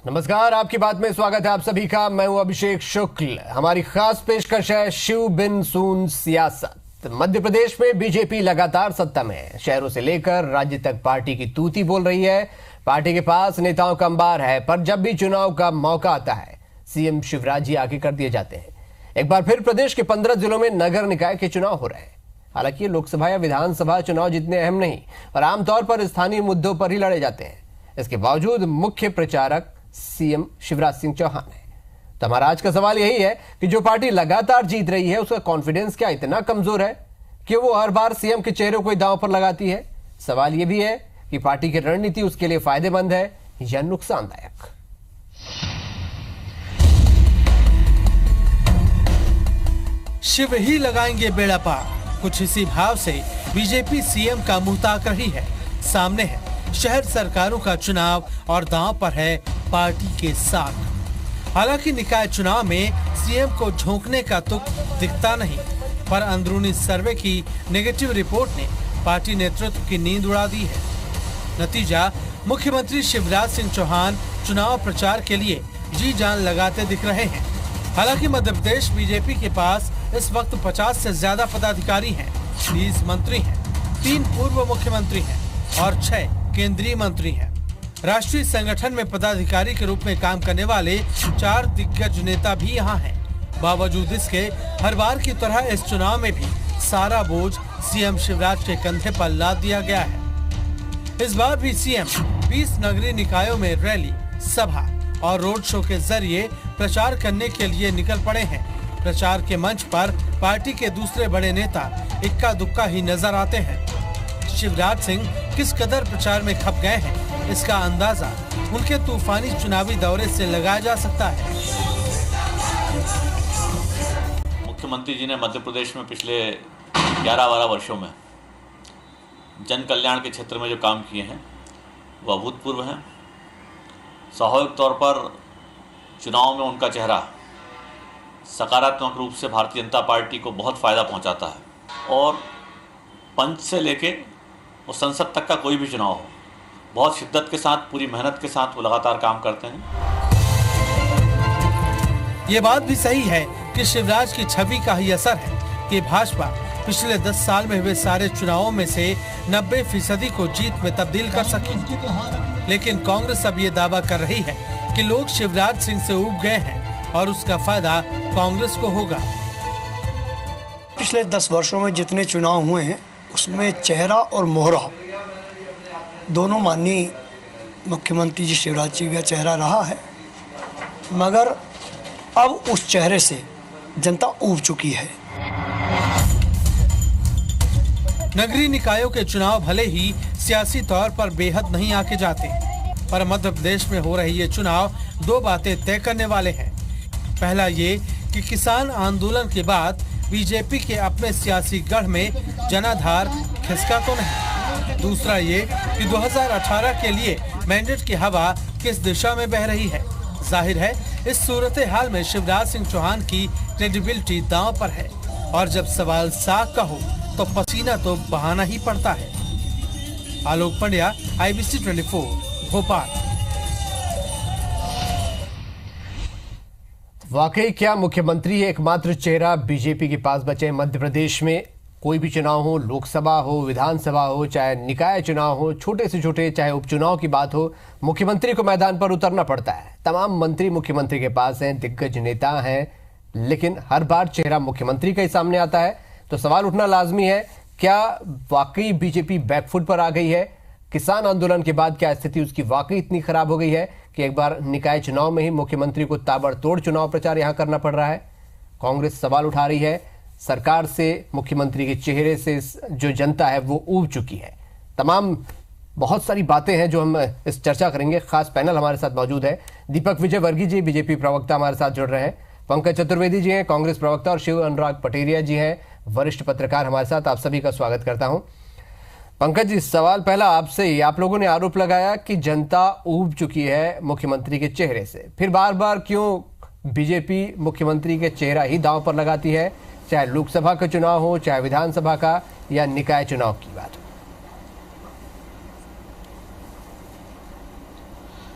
नमस्कार, आपकी बात में स्वागत है आप सभी का। मैं हूं अभिषेक शुक्ल। हमारी खास पेशकश है शिव बिन सून सियासत। मध्य प्रदेश में बीजेपी लगातार सत्ता में है। शहरों से लेकर राज्य तक पार्टी की तूती बोल रही है। पार्टी के पास नेताओं का अंबार है, पर जब भी चुनाव का मौका आता है सीएम शिवराज जी आगे कर दिए जाते हैं। एक बार फिर प्रदेश के 15 जिलों में नगर निकाय के चुनाव हो रहे हैं। हालांकि लोकसभा या विधानसभा चुनाव जितने अहम नहीं और आमतौर पर स्थानीय मुद्दों पर ही लड़े जाते हैं। इसके बावजूद मुख्य प्रचारक सीएम शिवराज सिंह चौहान है। तो हमारा आज का सवाल यही है कि जो पार्टी लगातार जीत रही है उसका कॉन्फिडेंस क्या इतना कमजोर है कि वो हर बार सीएम के चेहरे को ही दांव पर लगाती है। सवाल यह भी है कि पार्टी की रणनीति उसके लिए फायदेमंद है या नुकसानदायक। शिव ही लगाएंगे बेड़ा पार, कुछ इसी भाव से बीजेपी सीएम का मुंह ताक रही है। सामने है शहर सरकारों का चुनाव और दांव पर है पार्टी के साथ। हालांकि निकाय चुनाव में सीएम को झोंकने का तुक दिखता नहीं, पर अंदरूनी सर्वे की नेगेटिव रिपोर्ट ने पार्टी नेतृत्व की नींद उड़ा दी है। नतीजा, मुख्यमंत्री शिवराज सिंह चौहान चुनाव प्रचार के लिए जी जान लगाते दिख रहे हैं। हालांकि मध्य प्रदेश बीजेपी के पास इस वक्त 50 से ज्यादा पदाधिकारी हैं, 30 मंत्री हैं, 3 पूर्व मुख्यमंत्री हैं और 6 केंद्रीय मंत्री हैं। राष्ट्रीय संगठन में पदाधिकारी के रूप में काम करने वाले 4 दिग्गज नेता भी यहाँ हैं। बावजूद इसके हर बार की तरह इस चुनाव में भी सारा बोझ सीएम शिवराज के कंधे पर लाद दिया गया है। इस बार भी सीएम 20 नगरीय निकायों में रैली, सभा और रोड शो के जरिए प्रचार करने के लिए निकल पड़े हैं। प्रचार के मंच पर पार्टी के दूसरे बड़े नेता इक्का दुक्का ही नजर आते हैं। शिवराज सिंह किस कदर प्रचार में खप गए हैं, इसका अंदाजा उनके तूफानी चुनावी दौरे से लगाया जा सकता है। मुख्यमंत्री जी ने मध्य प्रदेश में पिछले 11-12 वर्षों में जन कल्याण के क्षेत्र में जो काम किए हैं वह अभूतपूर्व हैं। स्वाभाविक तौर पर चुनाव में उनका चेहरा सकारात्मक रूप से भारतीय जनता पार्टी को बहुत फ़ायदा पहुंचाता है और पंच से लेके और संसद तक का कोई भी चुनाव हो, बहुत शिद्दत के साथ, पूरी मेहनत के साथ वो लगातार काम करते हैं। ये बात भी सही है कि शिवराज की छवि का ही असर है कि भाजपा पिछले 10 साल में हुए सारे चुनावों में से 90% को जीत में तब्दील कर सकी। लेकिन कांग्रेस अब ये दावा कर रही है कि लोग शिवराज सिंह से ऊब गए हैं और उसका फायदा कांग्रेस को होगा। पिछले 10 वर्षों में जितने चुनाव हुए हैं उसमें चेहरा और मोहरा दोनों माननीय मुख्यमंत्री जी शिवराज जी का चेहरा रहा है, मगर अब उस चेहरे से जनता ऊब चुकी है। नगरीय निकायों के चुनाव भले ही सियासी तौर पर बेहद नहीं आके जाते, पर मध्य प्रदेश में हो रही ये चुनाव 2 बातें तय करने वाले हैं। पहला ये कि किसान आंदोलन के बाद बीजेपी के अपने सियासी गढ़ में जनाधार खिसका तो नहीं। दूसरा ये कि 2018 के लिए मैंडेट की हवा किस दिशा में बह रही है। जाहिर है इस सूरत हाल में शिवराज सिंह चौहान की क्रेडिबिलिटी दांव पर है और जब सवाल साख का हो तो पसीना तो बहाना ही पड़ता है। आलोक पंड्या, IBC 24, भोपाल। वाकई क्या मुख्यमंत्री एकमात्र चेहरा बीजेपी के पास बचे? मध्य प्रदेश में कोई भी चुनाव हो, लोकसभा हो, विधानसभा हो, चाहे निकाय चुनाव हो, छोटे से छोटे, चाहे उपचुनाव की बात हो, मुख्यमंत्री को मैदान पर उतरना पड़ता है। तमाम मंत्री मुख्यमंत्री के पास हैं, दिग्गज नेता हैं, लेकिन हर बार चेहरा मुख्यमंत्री का ही सामने आता है। तो सवाल उठना लाजमी है, क्या वाकई बीजेपी बैकफुट पर आ गई है? किसान आंदोलन के बाद क्या स्थिति उसकी वाकई इतनी खराब हो गई है कि एक बार निकाय चुनाव में ही मुख्यमंत्री को ताबड़तोड़ चुनाव प्रचार यहां करना पड़ रहा है? कांग्रेस सवाल उठा रही है, सरकार से, मुख्यमंत्री के चेहरे से जो जनता है वो ऊब चुकी है। तमाम बहुत सारी बातें हैं जो हम इस चर्चा करेंगे। खास पैनल हमारे साथ मौजूद है। दीपक विजयवर्गीय जी बीजेपी प्रवक्ता हमारे साथ जुड़ रहे हैं, पंकज चतुर्वेदी जी हैं कांग्रेस प्रवक्ता और शिव अनुराग पटेरिया जी हैं वरिष्ठ पत्रकार हमारे साथ। आप सभी का स्वागत करता हूं। पंकज जी, सवाल पहला आपसे ही। आप लोगों ने आरोप लगाया कि जनता ऊब चुकी है मुख्यमंत्री के चेहरे से, फिर बार बार क्यों बीजेपी मुख्यमंत्री के चेहरा ही दांव पर लगाती है, चाहे लोकसभा का चुनाव हो, चाहे विधानसभा का या निकाय चुनाव की बात हो?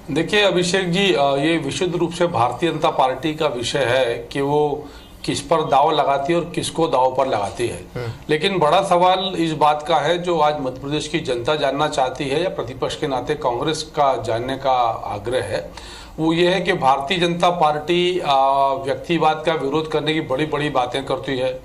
देखिए अभिषेक जी, ये विशुद्ध रूप से भारतीय जनता पार्टी का विषय है कि वो किस पर दाव लगाती है और किसको दाव पर लगाती है। लेकिन बड़ा सवाल इस बात का है जो आज मध्य प्रदेश की जनता जानना चाहती है या प्रतिपक्ष के नाते कांग्रेस का जानने का आग्रह है, वो ये है कि भारतीय जनता पार्टी व्यक्तिवाद का विरोध करने की बड़ी बड़ी बातें करती है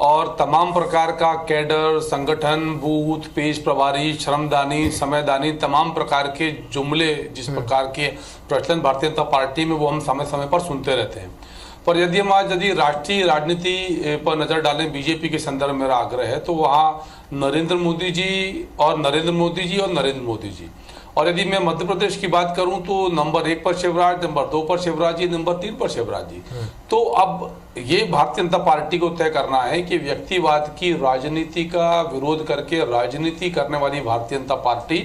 और तमाम प्रकार का कैडर, संगठन, बूथ, पेश प्रभारी, श्रमदानी, समयदानी, तमाम प्रकार के जुमले जिस प्रकार के प्रचलन भारतीय जनता पार्टी में वो हम समय समय पर सुनते रहते हैं। पर यदि हम आज राष्ट्रीय राजनीति पर नजर डालें, बीजेपी के संदर्भ में मेरा आग्रह है, तो वहाँ नरेंद्र मोदी जी और नरेंद्र मोदी जी और नरेंद्र मोदी जी, और यदि मैं मध्य प्रदेश की बात करूं तो नंबर 1 पर शिवराज, नंबर 2 पर शिवराज जी, नंबर 3 पर शिवराज जी। तो अब ये भारतीय जनता पार्टी को तय करना है कि व्यक्तिवाद की राजनीति का विरोध करके राजनीति करने वाली भारतीय जनता पार्टी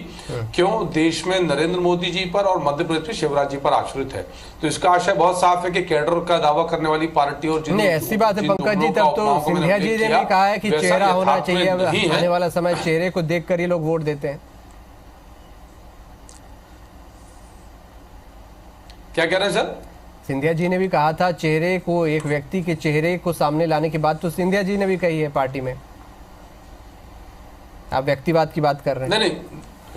क्यों देश में नरेंद्र मोदी जी पर और मध्य प्रदेश में शिवराज जी पर आश्रित है। तो इसका आशय बहुत साफ है कि कैडर का दावा करने वाली पार्टी और नहीं, ऐसी बात है पंकज जी, तब तो सिंधिया जी ने भी कहा है कि चेहरा होना चाहिए, आने वाला समय चेहरे को देख कर ही लोग वोट देते हैं। क्या कह रहे हैं सर? सिंधिया जी ने भी कहा था चेहरे को, एक व्यक्ति के चेहरे को सामने लाने की बात तो सिंधिया जी ने भी कही है पार्टी में। आप व्यक्तिवाद की बात कर रहे हैं। नहीं,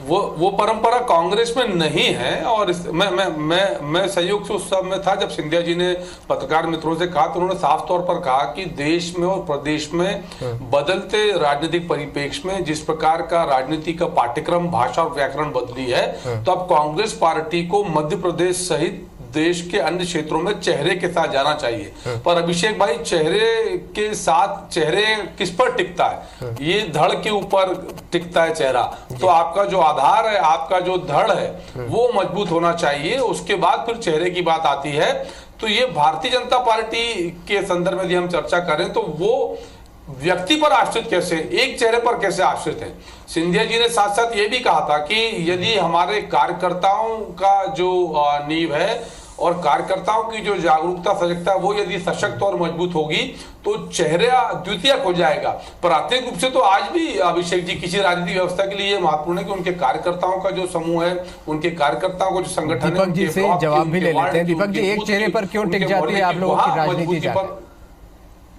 वो परंपरा कांग्रेस में नहीं है और मैं सहयोग से उस समय था जब सिंधिया जी ने पत्रकार मित्रों से कहा, तो उन्होंने साफ तौर पर कहा कि देश में और प्रदेश में बदलते राजनीतिक परिप्रेक्ष्य में जिस प्रकार का राजनीति का पाठ्यक्रम, भाषा और व्याकरण बदली है, तो अब कांग्रेस पार्टी को मध्य प्रदेश सहित देश के अन्य क्षेत्रों में चेहरे के साथ जाना चाहिए। पर अभिषेक भाई, चेहरे के साथ चेहरे किस पर टिकता है? ये धड़ के ऊपर टिकता है चेहरा। तो आपका जो आधार है, आपका जो धड़ है, वो मजबूत होना चाहिए, उसके बाद फिर चेहरे की बात आती है। तो ये भारतीय जनता पार्टी के संदर्भ में यदि हम चर्चा करें तो वो व्यक्ति पर आश्रित कैसे, एक चेहरे पर कैसे आश्रित है। सिंधिया जी ने साथ साथ ये भी कहा था कि यदि हमारे कार्यकर्ताओं का जो नींव है और कार्यकर्ताओं की जो जागरूकता, सजगता वो यदि सशक्त और मजबूत होगी तो चेहरा द्वितीयक हो जाएगा। प्राथमिक रूप से तो आज भी अभिषेक जी किसी राजनीतिक व्यवस्था के लिए महत्वपूर्ण है कि उनके कार्यकर्ताओं का जो समूह है, उनके कार्यकर्ताओं को जो संगठन है, दीपक जी से जवाब भी ले लेते हैं। दीपक जी, एक चेहरे पर क्यों टिक जाती है आप लोगों की राजनीति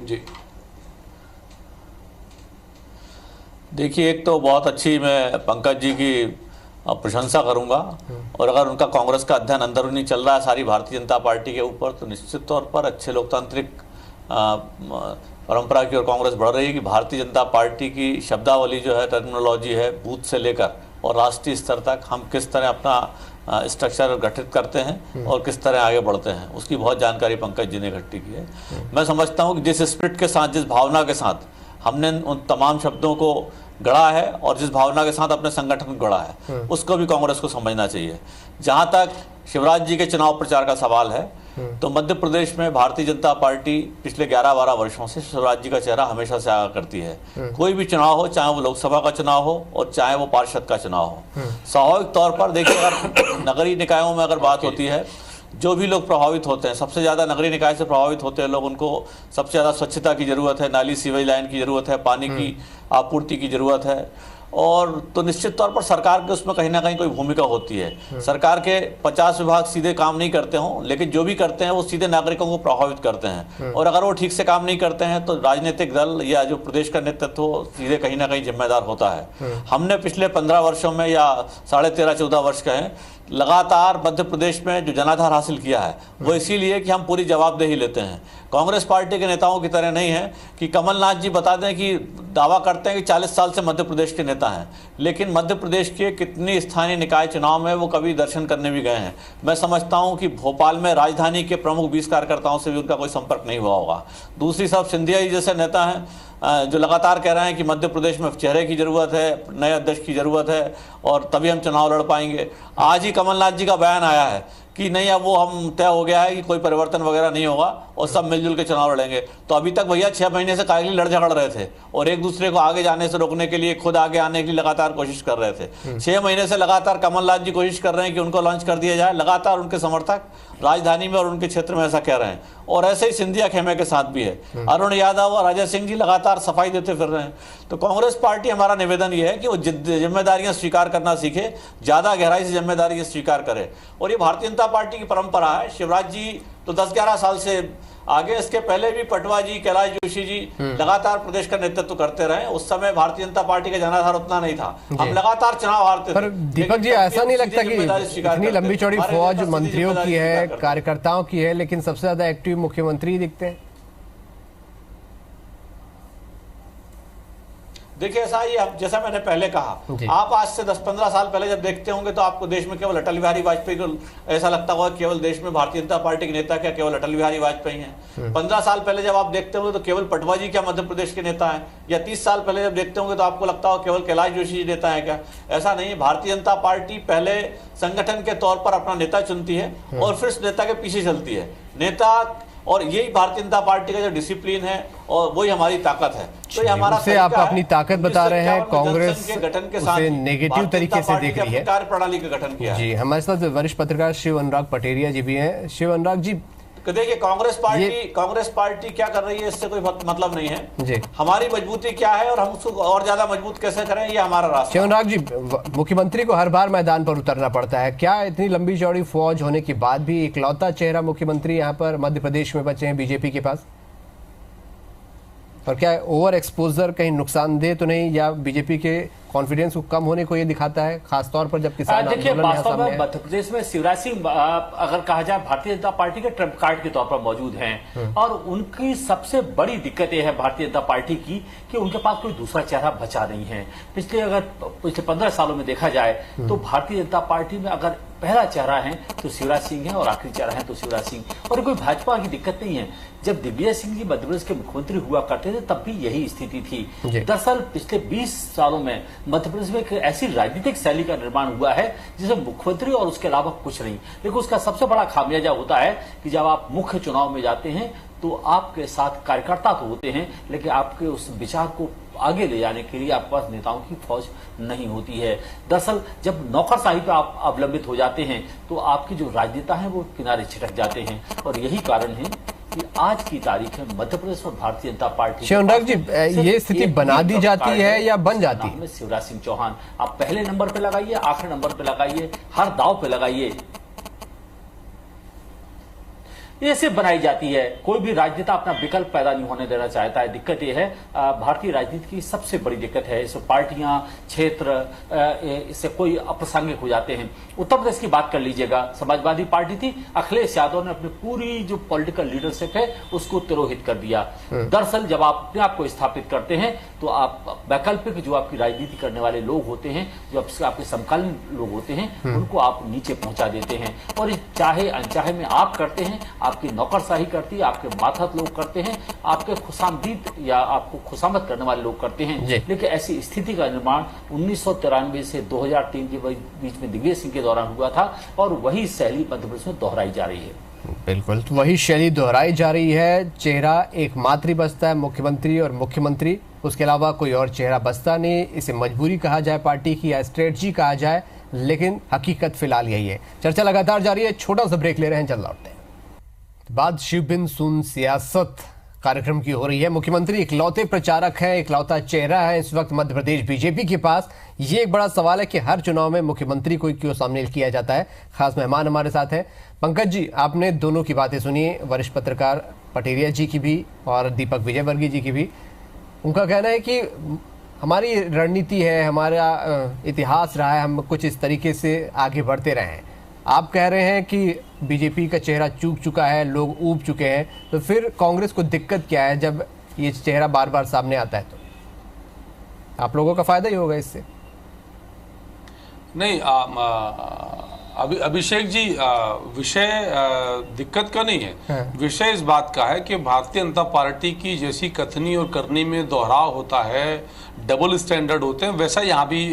जी? देखिए, एक तो बहुत अच्छी मैं पंकज जी की प्रशंसा करूंगा, और अगर उनका कांग्रेस का अध्ययन अंदरूनी चल रहा है सारी भारतीय जनता पार्टी के ऊपर, तो निश्चित तौर पर अच्छे लोकतांत्रिक परंपरा की ओर कांग्रेस बढ़ रही है कि भारतीय जनता पार्टी की शब्दावली जो है, टर्मिनोलॉजी है, बूथ से लेकर और राष्ट्रीय स्तर तक हम किस तरह अपना स्ट्रक्चर गठित करते हैं और किस तरह आगे बढ़ते हैं, उसकी बहुत जानकारी पंकज जी ने इकट्ठी की है। मैं समझता हूँ कि जिस स्पिरिट के साथ, जिस भावना के साथ हमने उन तमाम शब्दों को गढ़ा है और जिस भावना के साथ अपने संगठन को गढ़ा है, उसको भी कांग्रेस को समझना चाहिए। जहां तक शिवराज जी के चुनाव प्रचार का सवाल है, तो मध्य प्रदेश में भारतीय जनता पार्टी पिछले 11-12 वर्षों से शिवराज जी का चेहरा हमेशा से आगा करती है। कोई भी चुनाव हो, चाहे वो लोकसभा का चुनाव हो और चाहे वो पार्षद का चुनाव हो, स्वाभाविक तौर पर देखिए, अगर नगरीय निकायों में अगर बात होती है, जो भी लोग प्रभावित होते हैं, सबसे ज़्यादा नगरीय निकाय से प्रभावित होते हैं लोग, उनको सबसे ज़्यादा स्वच्छता की ज़रूरत है, नाली सीवेज लाइन की ज़रूरत है, पानी की आपूर्ति की ज़रूरत है, और तो निश्चित तौर पर सरकार के उसमें कहीं ना कहीं कोई भूमिका होती है। सरकार के 50 विभाग सीधे काम नहीं करते हों, लेकिन जो भी करते हैं वो सीधे नागरिकों को प्रभावित करते हैं, और अगर वो ठीक से काम नहीं करते हैं तो राजनीतिक दल या जो प्रदेश का नेतृत्व सीधे कहीं ना कहीं जिम्मेदार होता है। हमने पिछले 15 वर्षों में या 13.5-14 वर्ष कहें, लगातार मध्य प्रदेश में जो जनाधार हासिल किया है वो इसीलिए कि हम पूरी जवाबदेही लेते हैं। कांग्रेस पार्टी के नेताओं की तरह नहीं है कि कमलनाथ जी बता दें कि दावा करते हैं कि 40 साल से मध्य प्रदेश के नेता हैं, लेकिन मध्य प्रदेश के कितनी स्थानीय निकाय चुनाव में वो कभी दर्शन करने भी गए हैं। मैं समझता हूं कि भोपाल में राजधानी के प्रमुख 20 कार्यकर्ताओं से भी उनका कोई संपर्क नहीं हुआ होगा। दूसरी तरफ सिंधिया जी जैसे नेता हैं जो लगातार कह रहे हैं कि मध्य प्रदेश में चेहरे की ज़रूरत है, नए अध्यक्ष की ज़रूरत है और तभी हम चुनाव लड़ पाएंगे। आज ही कमलनाथ जी का बयान आया है कि नहीं, अब वो हम तय हो गया है कि कोई परिवर्तन वगैरह नहीं होगा और सब मिलजुल के चुनाव लड़ेंगे। तो अभी तक भैया 6 महीने से कायली लड़ झगड़ रहे थे और एक दूसरे को आगे जाने से रोकने के लिए, खुद आगे आने के लिए लगातार कोशिश कर रहे थे। 6 महीने से लगातार कमलनाथ जी कोशिश कर रहे हैं कि उनको लॉन्च कर दिया जाए। लगातार उनके समर्थक राजधानी में और उनके क्षेत्र में ऐसा कह रहे हैं और ऐसे ही सिंधिया खेमे के साथ भी है। अरुण यादव और अजय सिंह जी लगातार सफाई देते फिर रहे हैं। तो कांग्रेस पार्टी, हमारा निवेदन ये है कि वो जिम्मेदारियां स्वीकार करना सीखे, ज्यादा गहराई से जिम्मेदारी स्वीकार करे। और ये भारतीय जनता पार्टी की परंपरा है। शिवराज जी तो 10-11 साल से आगे, इसके पहले भी पटवा जी, कैलाश जोशी जी लगातार प्रदेश का नेतृत्व करते रहे। उस समय भारतीय जनता पार्टी का जनाधार उतना नहीं था, हम लगातार चुनाव हारते थे। पर दीपक जी, ऐसा नहीं लगता कि इतनी लंबी चौड़ी फौज मंत्रियों की है, कार्यकर्ताओं की है, लेकिन सबसे ज्यादा एक्टिव मुख्यमंत्री दिखते हैं? देखिए ऐसा ही, जैसा मैंने पहले कहा, आप आज से 10-15 साल पहले जब देखते होंगे तो आपको देश में केवल अटल बिहारी वाजपेयी को ऐसा लगता होगा केवल देश में भारतीय जनता पार्टी के नेता क्या केवल अटल बिहारी वाजपेयी हैं। 15 साल पहले जब आप देखते होंगे तो केवल पटवा जी क्या मध्य प्रदेश के नेता हैं, या 30 साल पहले जब देखते होंगे तो आपको लगता होगा केवल कैलाश जोशी जी नेता है क्या। ऐसा नहीं है। भारतीय जनता पार्टी पहले संगठन के तौर पर अपना नेता चुनती है और फिर उस नेता के पीछे चलती है। नेता, और यही भारतीय जनता पार्टी का जो डिसिप्लिन है और वही हमारी ताकत है। तो ये हमारा से आप अपनी ताकत बता रहे हैं। कांग्रेस के गठन के साथ नेगेटिव तरीके से देख रही है, कार्य प्रणाली का गठन किया जी। हमारे साथ वरिष्ठ पत्रकार शिव अनुराग पटेरिया जी भी हैं। शिव अनुराग जी, देखिए कांग्रेस पार्टी क्या कर रही है इससे कोई मतलब नहीं है जी। हमारी मजबूती क्या है और हम उसको और ज्यादा मजबूत कैसे करें, ये हमारा रास्ता। शिव अनुराग जी, मुख्यमंत्री को हर बार मैदान पर उतरना पड़ता है, क्या इतनी लंबी चौड़ी फौज होने के बाद भी इकलौता चेहरा मुख्यमंत्री यहाँ पर मध्य प्रदेश में बचे हैं बीजेपी के पास? और क्या ओवर एक्सपोजर कहीं नुकसानदेह तो नहीं, या बीजेपी के कॉन्फिडेंस को कम होने को ये दिखाता है, खासतौर पर जब किसान देखिए, वास्तव में मध्य प्रदेश में शिवराज सिंह अगर कहा जाए भारतीय जनता पार्टी के ट्रम्प कार्ड के तौर पर मौजूद हैं, और उनकी सबसे बड़ी दिक्कत यह है भारतीय जनता पार्टी की कि उनके पास कोई दूसरा चेहरा बचा नहीं है। पिछले 15 सालों में देखा जाए तो भारतीय जनता पार्टी में अगर पहला चेहरा है तो शिवराज सिंह है और आखिरी चेहरा है तो शिवराज सिंह, और कोई भाजपा की दिक्कत नहीं है। जब दिग्विजय सिंह जी मध्य प्रदेश के मुख्यमंत्री हुआ करते थे तब भी यही स्थिति थी। दरअसल पिछले 20 सालों में मध्य प्रदेश में एक ऐसी राजनीतिक शैली का निर्माण हुआ है जिसमें मुख्यमंत्री और उसके अलावा कुछ नहीं। देखो, उसका सबसे बड़ा खामियाजा होता है कि जब आप मुख्य चुनाव में जाते हैं तो आपके साथ कार्यकर्ता तो होते हैं, लेकिन आपके उस विचार को आगे ले जाने के लिए आपके पास नेताओं की फौज नहीं होती है। दरअसल जब नौकरशाही पे आप अवलंबित हो जाते हैं तो आपके जो राजनेता हैं वो किनारे छिटक जाते हैं, और यही कारण है कि आज की तारीख में मध्य प्रदेश और भारतीय जनता पार्टी। शिव अनुराग जी, ये स्थिति बना दी जाती है या बन जाती है? शिवराज सिंह चौहान आप पहले नंबर पे लगाइए, आखिरी नंबर पे लगाइए, हर दाव पे लगाइए, ये सिर्फ बनाई जाती है। कोई भी राजनेता अपना विकल्प पैदा नहीं होने देना चाहता है। दिक्कत यह है, भारतीय राजनीति की सबसे बड़ी दिक्कत है, इसमें पार्टियां, क्षेत्र इससे कोई अप्रासंगिक हो जाते हैं। उत्तर प्रदेश की बात कर लीजिएगा, समाजवादी पार्टी थी, अखिलेश यादव ने अपनी पूरी जो पॉलिटिकल लीडरशिप है उसको तिरोहित कर दिया। दरअसल जब आप अपने आप को स्थापित करते हैं तो आप वैकल्पिक जो आपकी राजनीति करने वाले लोग होते हैं, जो आपके समकालीन लोग होते हैं, उनको आप नीचे पहुंचा देते हैं, और चाहे अनचाहे में आप करते हैं, आपकी नौकरशाही करती है, आपके माथत लोग करते हैं, आपके खुशामदीद या आपको खुशामद करने वाले लोग करते हैं। लेकिन ऐसी स्थिति का निर्माण 1993 से 2003 के बीच में दिग्विजय सिंह के दौरान हुआ था, और वही शैली मध्य प्रदेश में दोहराई जा रही है। बिल्कुल, तो वही शैली दोहराई जा रही है। चेहरा एकमात्र ही बचता है, मुख्यमंत्री और मुख्यमंत्री, उसके अलावा कोई और चेहरा बचता नहीं। इसे मजबूरी कहा जाए पार्टी की या स्ट्रेटजी कहा जाए, लेकिन हकीकत फिलहाल यही है। चर्चा लगातार जारी है, छोटा सा ब्रेक ले रहे हैं, जल्द लौटते हैं। बात शिवबिन सुन सियासत कार्यक्रम की हो रही है। मुख्यमंत्री इकलौते प्रचारक हैं, इकलौता चेहरा है इस वक्त मध्य प्रदेश बीजेपी के पास। ये एक बड़ा सवाल है कि हर चुनाव में मुख्यमंत्री को क्यों सामने किया जाता है। खास मेहमान हमारे साथ हैं। पंकज जी, आपने दोनों की बातें सुनी, वरिष्ठ पत्रकार पटेरिया जी की भी और दीपक विजयवर्गीय जी की भी। उनका कहना है कि हमारी रणनीति है, हमारा इतिहास रहा है, हम कुछ इस तरीके से आगे बढ़ते रहे हैं। आप कह रहे हैं कि बीजेपी का चेहरा चूक चुका है, लोग ऊब चुके हैं, तो फिर कांग्रेस को दिक्कत क्या है जब ये चेहरा बार बार सामने आता है? तो आप लोगों का फायदा ही होगा इससे। नहीं, अभिषेक जी, विषय दिक्कत का नहीं है। विषय इस बात का है कि भारतीय जनता पार्टी की जैसी कथनी और करनी में दोहराव होता है, डबल स्टैंडर्ड होते हैं, वैसा यहाँ भी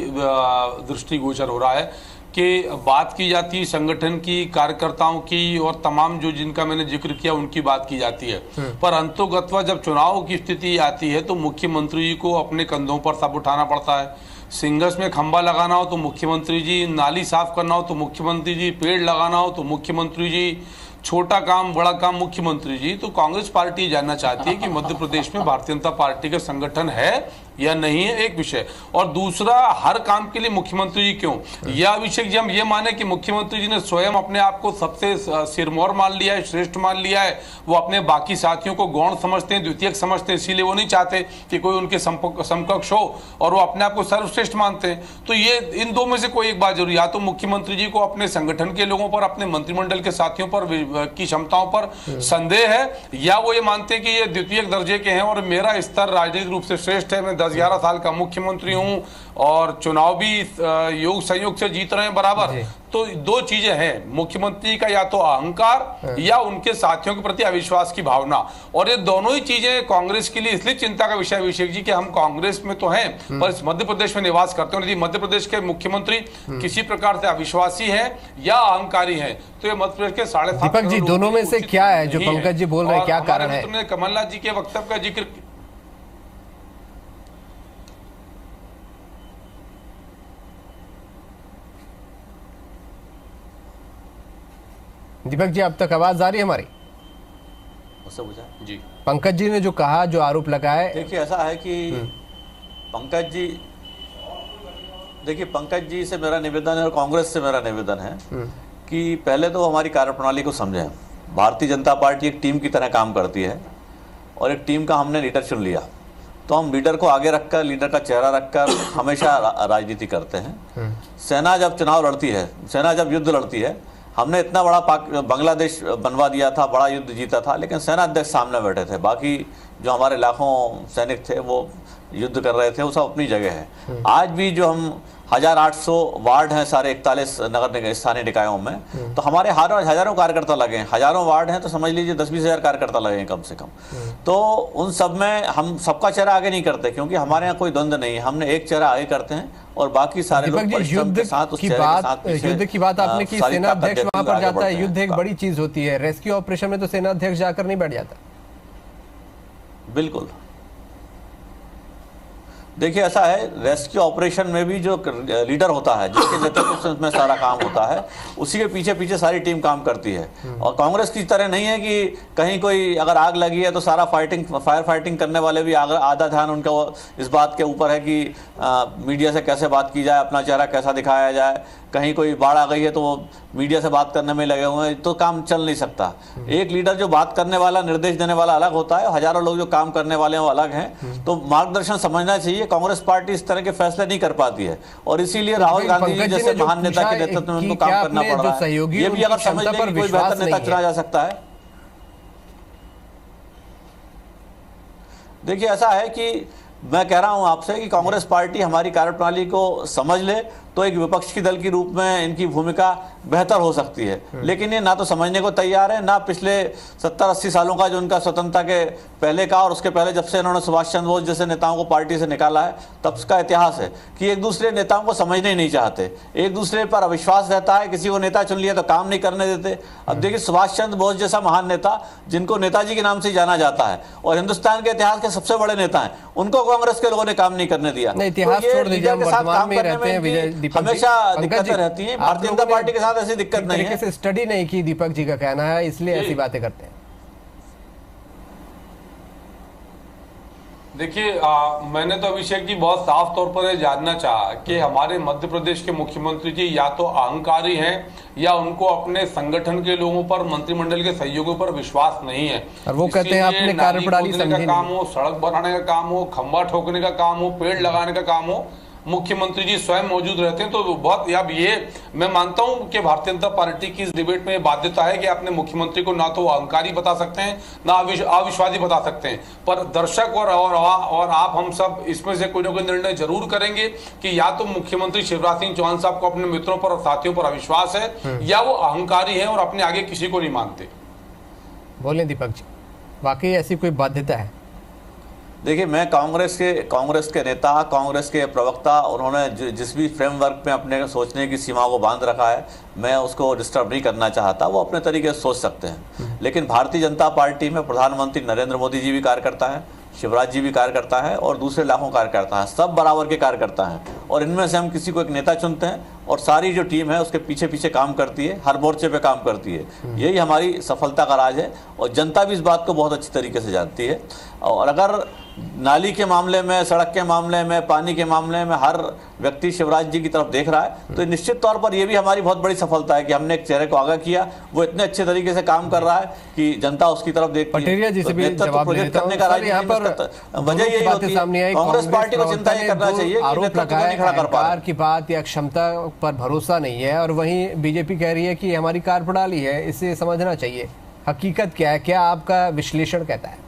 दृष्टिगोचर हो रहा है कि बात की जाती है संगठन की, कार्यकर्ताओं की, और तमाम जो जिनका मैंने जिक्र किया उनकी बात की जाती है, पर अंतोगत्वा जब चुनाव की स्थिति आती है तो मुख्यमंत्री जी को अपने कंधों पर सब उठाना पड़ता है। सिंगस में खंबा लगाना हो तो मुख्यमंत्री जी, नाली साफ करना हो तो मुख्यमंत्री जी, पेड़ लगाना हो तो मुख्यमंत्री जी, छोटा काम बड़ा काम मुख्यमंत्री जी, तो कांग्रेस पार्टी जानना चाहती है कि मध्य प्रदेश में भारतीय जनता पार्टी का संगठन है या नहीं है, एक विषय। और दूसरा, हर काम के लिए मुख्यमंत्री जी क्यों? या अभिषेक जी हम ये माने कि मुख्यमंत्री जी ने स्वयं अपने आप को सबसे सिरमौर मान लिया है, श्रेष्ठ मान लिया है, वो अपने बाकी साथियों को गौण समझते हैं, द्वितीयक समझते हैं, इसीलिए वो नहीं चाहते कि कोई उनके समकक्ष हो और वो अपने आप को सर्वश्रेष्ठ मानते हैं। तो ये इन दो में से कोई एक बात जरूरी, या तो मुख्यमंत्री जी को अपने संगठन के लोगों पर, अपने मंत्रिमंडल के साथियों पर की क्षमताओं पर संदेह है, या वो ये मानते हैं कि ये द्वितीयक दर्जे के हैं और मेरा स्तर राजनीतिक रूप से श्रेष्ठ है, मैं 10-11 साल का मुख्यमंत्री हूं और चुनाव भी योग संयोग से जीत रहे हैं बराबर। तो दो चीजें हैं, मुख्यमंत्री का या तो अहंकार या उनके साथियों के प्रति अविश्वास की भावना। और ये दोनों ही चीजें कांग्रेस के लिए इसलिए चिंता का विषय अभिषेक जी कि हम कांग्रेस में तो हैं पर इस मध्य प्रदेश में निवास करते हैं। यदि मध्य प्रदेश के मुख्यमंत्री किसी प्रकार से अविश्वासी हैं या अहंकारी हैं तो ये मध्य प्रदेश के 7.5 दीपक जी, दोनों में से क्या है जो पंकज जी बोल रहे हैं, क्या कारण है? कमलनाथ जी के वक्तव्य का जिक्र दीपक जी, अब तक आवाज आ रही है हमारी? उससे पूछा जी। पंकज जी ने जो कहा, जो आरोप लगाए, देखिए ऐसा है कि पंकज जी से मेरा निवेदन है और कांग्रेस से मेरा निवेदन है कि पहले तो हमारी कार्यप्रणाली को समझें। भारतीय जनता पार्टी एक टीम की तरह काम करती है और एक टीम का हमने लीडर चुन लिया, तो हम लीडर को आगे रखकर, लीडर का चेहरा रखकर हमेशा राजनीति करते हैं। सेना जब चुनाव लड़ती है, सेना जब युद्ध लड़ती है, हमने इतना बड़ा बांग्लादेश बनवा दिया था, बड़ा युद्ध जीता था, लेकिन सेना अध्यक्ष सामने बैठे थे, बाकी जो हमारे लाखों सैनिक थे वो युद्ध कर रहे थे, वो सब अपनी जगह है। आज भी जो हम 1800 वार्ड हैं सारे 41 नगर स्थानीय निकायों में, तो हमारे हजारों कार्यकर्ता लगे हैं। हजारों वार्ड हैं तो समझ लीजिए 10-20 हजार कार्यकर्ता लगे हैं कम से कम। तो उन सब में हम सबका चेहरा आगे नहीं करते क्योंकि हमारे यहाँ कोई द्वंद्व नहीं है, हमने एक चेहरा आगे करते हैं और बाकी सारे लोग परिश्रम के साथ उस चेहरे के साथ पीछे। युद्ध की बात आपने की, सेना अध्यक्ष वहां पर जाता है, युद्ध एक बड़ी चीज होती है, रेस्क्यू ऑपरेशन में तो सेना अध्यक्ष जाकर नहीं बैठ जाता। बिल्कुल, देखिए ऐसा है, रेस्क्यू ऑपरेशन में भी जो लीडर होता है, जिसके नेतृत्व में सारा काम होता है, उसी के पीछे पीछे सारी टीम काम करती है। और कांग्रेस की तरह नहीं है कि कहीं कोई अगर आग लगी है तो सारा फायर फाइटिंग करने वाले भी आधा ध्यान उनका इस बात के ऊपर है कि मीडिया से कैसे बात की जाए, अपना चेहरा कैसा दिखाया जाए। कहीं कोई बाढ़ आ गई है तो वो मीडिया से बात करने में लगे हुए हैं, तो काम चल नहीं सकता। एक लीडर जो बात करने वाला, निर्देश देने वाला अलग होता है, हजारों लोग जो काम करने वाले हैं वो अलग हैं। तो मार्गदर्शन समझना चाहिए। कांग्रेस पार्टी इस तरह के फैसले नहीं कर पाती है और इसीलिए राहुल गांधी जी जैसे महान नेता के नेतृत्व में उनको काम करना पड़ रहा है। ये भी अगर समझ लें कि कोई बेहतर नेता चुना जा सकता है। देखिए ऐसा है कि मैं कह रहा हूं आपसे कि कांग्रेस पार्टी हमारी कार्यप्रणाली को समझ ले तो एक विपक्ष की दल के रूप में इनकी भूमिका बेहतर हो सकती है, लेकिन ये ना तो समझने को तैयार है, ना पिछले 70-80 सालों का जो उनका स्वतंत्रता के पहले का और उसके पहले जब से इन्होंने सुभाष चंद्र बोस जैसे नेताओं को पार्टी से निकाला है तब का इतिहास है कि एक दूसरे नेताओं को समझने ही नहीं चाहते, एक दूसरे पर अविश्वास रहता है। किसी को नेता चुन लिया तो काम नहीं करने देते। अब देखिए, सुभाष चंद्र बोस जैसा महान नेता जिनको नेताजी के नाम से जाना जाता है और हिंदुस्तान के इतिहास के सबसे बड़े नेता हैं, उनको कांग्रेस के लोगों ने काम नहीं करने दिया। इतिहास छोड़ दीजिए, हम वर्तमान में रहते हैं। हमेशा दिक्कतें रहती हैं, भारतीय जनता पार्टी के साथ ऐसी दिक्कत नहीं है। से स्टडी नहीं की, दीपक जी का कहना है, इसलिए ऐसी बातें करते हैं। देखिए, मैंने तो अभिषेक जी बहुत साफ तौर पर यह जानना चाहा कि हमारे मध्य प्रदेश के मुख्यमंत्री जी या तो अहंकारी हैं या उनको अपने संगठन के लोगों पर, मंत्रिमंडल के सहयोगियों पर विश्वास नहीं है। और वो कहते हैं अपने कार्यप्रणाली का काम हो, सड़क बनाने का काम हो, खंबा ठोकने का काम हो, पेड़ लगाने का काम हो, मुख्यमंत्री जी स्वयं मौजूद रहते हैं। तो बहुत, अब ये मैं मानता हूं कि भारतीय जनता पार्टी की इस डिबेट में बाध्यता है कि अपने मुख्यमंत्री को ना तो अहंकारी बता सकते हैं ना अविश्वासी बता सकते हैं, पर दर्शक और आप, हम सब इसमें से कोई ना कोई निर्णय जरूर करेंगे कि या तो मुख्यमंत्री शिवराज सिंह चौहान साहब को अपने मित्रों पर और साथियों पर अविश्वास है या वो अहंकारी है और अपने आगे किसी को नहीं मानते। बोले दीपक जी, वाकई ऐसी कोई बाध्यता है? देखिए, मैं कांग्रेस के नेता, कांग्रेस के प्रवक्ता, उन्होंने जिस भी फ्रेमवर्क में अपने सोचने की सीमा को बांध रखा है, मैं उसको डिस्टर्ब नहीं करना चाहता। वो अपने तरीके से सोच सकते हैं, लेकिन भारतीय जनता पार्टी में प्रधानमंत्री नरेंद्र मोदी जी भी कार्यकर्ता हैं, शिवराज जी भी कार्यकर्ता है और दूसरे लाखों कार्यकर्ता हैं, सब बराबर के कार्यकर्ता हैं। और इनमें से हम किसी को एक नेता चुनते हैं और सारी जो टीम है उसके पीछे पीछे काम करती है, हर मोर्चे पे काम करती है। यही हमारी सफलता का राज है और जनता भी इस बात को बहुत अच्छी तरीके से जानती है। और अगर नाली के मामले में, सड़क के मामले में, पानी के मामले में हर व्यक्ति शिवराज जी की तरफ देख रहा है, तो निश्चित तौर पर यह भी हमारी बहुत बड़ी सफलता है कि हमने एक चेहरे को आगाह किया, वो इतने अच्छे तरीके से काम कर रहा है कि जनता उसकी तरफ देखती है। पटेरिया जी से भी जवाब प्रोजेक्ट करने का यहाँ पर वजह यही होती है, कांग्रेस पार्टी को चिंता ये करना चाहिए कि आरोप लगाया की बात या क्षमता पर भरोसा नहीं है, और वहीं बीजेपी कह रही है कि हमारी कार्यप्रणाली है, इसे समझना चाहिए। हकीकत क्या है, क्या आपका विश्लेषण कहता है?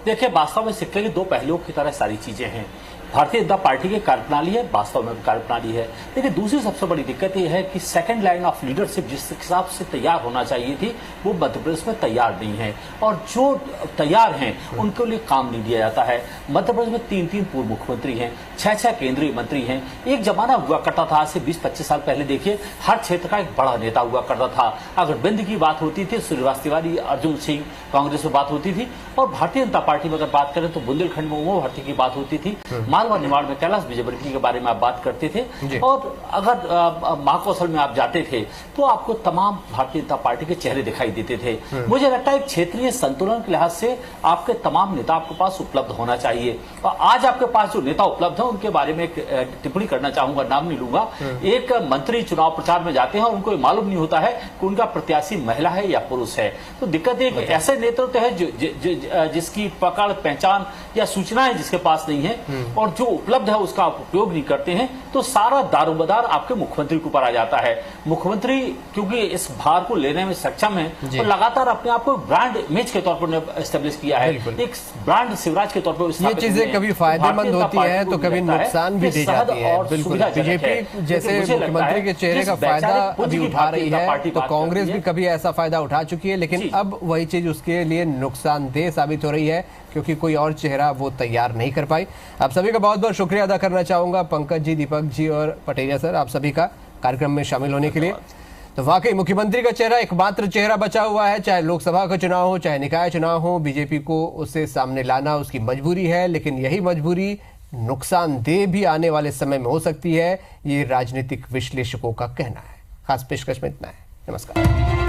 देखिए, वास्तव में सिक्के के दो पहलुओं की तरह सारी चीजें हैं। भारतीय जनता पार्टी की कार्यप्रणाली है, वास्तव में कार्यप्रणाली है, लेकिन दूसरी सबसे बड़ी दिक्कत यह है कि सेकंड लाइन ऑफ लीडरशिप जिस हिसाब से तैयार होना चाहिए थी वो मध्य प्रदेश में तैयार नहीं है, और जो तैयार हैं उनके लिए काम नहीं दिया जाता है। मध्य प्रदेश में 3 पूर्व मुख्यमंत्री हैं, 6 केंद्रीय मंत्री हैं। एक जमाना हुआ करता था, आज से 20-25 साल पहले देखिए, हर क्षेत्र का एक बड़ा नेता हुआ करता था। अगर बिंद की बात होती थी, श्रीवास्तव, अर्जुन सिंह, कांग्रेस में बात होती थी, और भारतीय जनता पार्टी में अगर बात करें तो बुंदेलखंड में उमा भारती की बात होती थी, मालवा निमाड़ में कैलाश विजयवर्गीय के बारे में आप बात करते थे, और अगर महाकौशल में आप जाते थे तो आपको तमाम भारतीय जनता पार्टी के चेहरे दिखाई देते थे। मुझे लगता है क्षेत्रीय संतुलन के लिहाज से आपके तमाम नेता आपके पास उपलब्ध होना चाहिए, और आज आपके पास जो नेता उपलब्ध है उनके बारे में एक टिप्पणी करना चाहूंगा, नाम नहीं लूंगा। एक मंत्री चुनाव प्रचार में जाते हैं और उनको मालूम नहीं होता है कि उनका प्रत्याशी महिला है या पुरुष है। तो दिक्कत एक ऐसे नेतृत्व है जिसकी पकड़, पहचान या सूचनाएं जिसके पास नहीं है, और जो उपलब्ध है उसका आप उपयोग नहीं करते हैं, तो सारा दारोमदार आपके मुख्यमंत्री के ऊपर आ जाता है। मुख्यमंत्री क्योंकि इस भार को लेने में सक्षम है और लगातार अपने आप को ब्रांड इमेज के तौर पर एस्टेब्लिश किया है, एक ब्रांड शिवराज के तौर पर। ये चीजें कभी फायदेमंद होती है तो कभी नुकसान भी दे जाती है। बिल्कुल, बीजेपी जैसे मुख्यमंत्री के चेहरे का फायदा अभी उठा रही है, तो कांग्रेस भी कभी ऐसा फायदा उठा चुकी है, लेकिन अब वही चीज उसके लिए नुकसानदेह साबित हो रही है क्योंकि कोई और चेहरा वो तैयार नहीं कर पाई। आप सभी का बहुत बहुत शुक्रिया अदा करना चाहूंगा, पंकज जी, दीपक जी और पटेरिया सर, आप सभी का कार्यक्रम में शामिल होने के लिए। तो वाकई मुख्यमंत्री का चेहरा एकमात्र चेहरा बचा हुआ है, चाहे लोकसभा का चुनाव हो, चाहे निकाय चुनाव हो, बीजेपी को उसे सामने लाना उसकी मजबूरी है, लेकिन यही मजबूरी नुकसानदेह भी आने वाले समय में हो सकती है, ये राजनीतिक विश्लेषकों का कहना है। खास पेशकश में इतना है। नमस्कार।